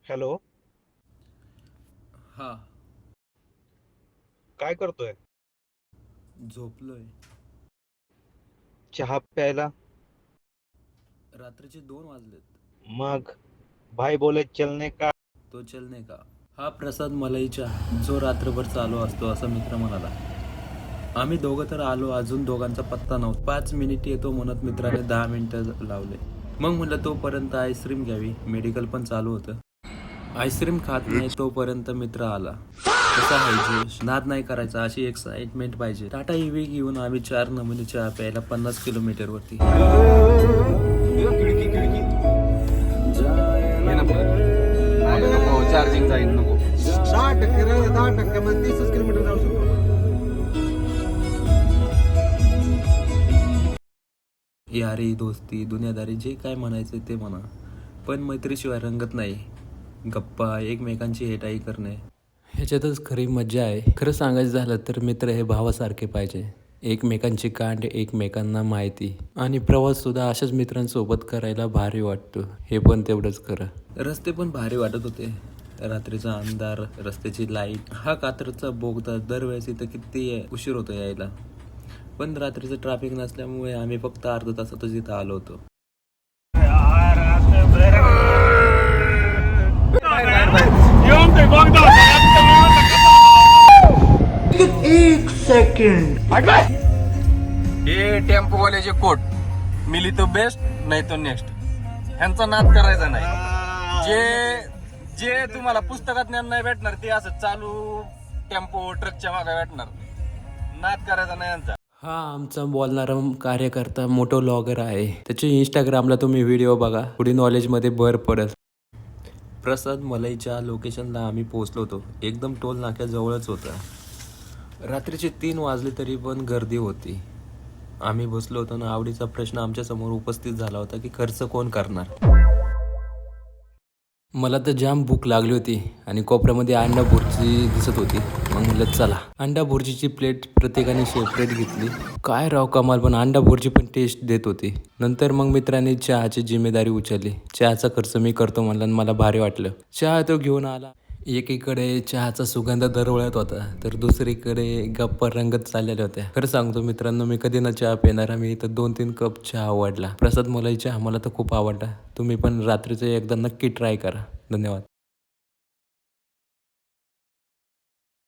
Hello. हा. काय करतोय? झोपलोय. चहा प्यायला? रात्रीचे 2 वाजलेत. मग भाई बोले चलने का? तो चलने का. हा प्रसाद मलाईचा जो रात्रभर चालू असतो असा मित्र म्हणाला. आम्ही दोघं तर आलो, अजून दोघांचा पत्ता नव्हता. 5 मिनिट येतो म्हणत मित्राने 10 मिनिटं लावले. मग म्हणलं तोपर्यंत आईस्क्रीम घ्यावी. मेडिकल पण चालू होतं. आईस्क्रीम खात नाही तोपर्यंत मित्र आला. कसा आहे जोश, नाद नाही करायचा, अशी एक्साइटमेंट पाहिजे. टाटा ईव्ही घेऊन आम्ही 4 नमुने चहा प्यायला 50 किलोमीटरवरती. खिडकी खिडकी हे नको नको चार्जिंग जाईल नको 10% राहिलं 10% मध्ये 30 किलोमीटर जाऊ शकतो. यारी दोस्ती दुनियादारी जे काय म्हणायचं ते म्हणा, पण मैत्रीशिवाय रंगत नाही. गप्पा एकमेकांची हेटाई करणे ह्याच्यातच खरी मज्जा आहे. खरं सांगायचं झालं तर मित्र हे भावासारखे पाहिजे. एकमेकांची कांड, एकमेकांना माहिती आणि प्रवास सुद्धा अशाच मित्रांसोबत करायला भारी वाटतो. हे पण तेवढंच खरं. रस्ते पण भारी वाटत होते. रात्रीचा अंधार, रस्त्याची लाईट, हा कात्रचा बोगदा, दरवेळेस इथं किती उशीर होतो यायला. पण रात्रीचं ट्रॅफिक नसल्यामुळे आम्ही फक्त अर्धा तासातच इथं आलो होतो. हे टेम्पोवाल्याचे कोट मिली तो बेस्ट नाही तो नेक्स्ट. ह्यांचा नाद करायचा नाही. जे तुम्हाला पुस्तकात ज्ञान नाही भेटणार ते असं चालू टेम्पो ट्रकच्या मागे भेटणार. नाद करायचा नाही यांचा. हा आमचा बोलणारा कार्यकर्ता मोठो व्लॉगर आहे. त्याच्या इंस्टाग्रामला तुम्ही व्हिडिओ बघा, पुढे नॉलेजमध्ये भर पडेल. प्रसाद मलाईच्या लोकेशनला आम्ही पोहोचलो होतो. एकदम टोल नाक्याजवळच होतं. रात्रीचे 3 वाजले तरी पण गर्दी होती. आम्ही बसलो होतो ना, आवडीचा प्रश्न आमच्यासमोर उपस्थित झाला होता की खर्च कोण करणार. मला तर जाम भूक लागली होती आणि कोपऱ्यामध्ये अंडा भुर्जी दिसत होती. मग म्हणलं चला, अंडा भुर्जीची प्लेट प्रत्येकाने सेपरेट घेतली. काय राव कमाल, पण अंडा भुर्जी पण टेस्ट देत होती. नंतर मग मित्रांनी चहाची जिम्मेदारी उचलली. चहाचा खर्च मी करतो म्हणलं आणि मला भारी वाटलं. चहा तो घेऊन आला. एकीकडे चहाचा सुगंध दरवळत होता तर दुसरीकडे गप्पा रंगत चाललेल्या होत्या. खरं सांगतो मित्रांनो, मी कधी ना चहा पिणार, मी इथं 2-3 कप चहा आवडला. प्रसाद मलाई चहा मला तर खूप आवडला. तुम्ही पण रात्रीचं एकदा नक्की ट्राय करा. धन्यवाद.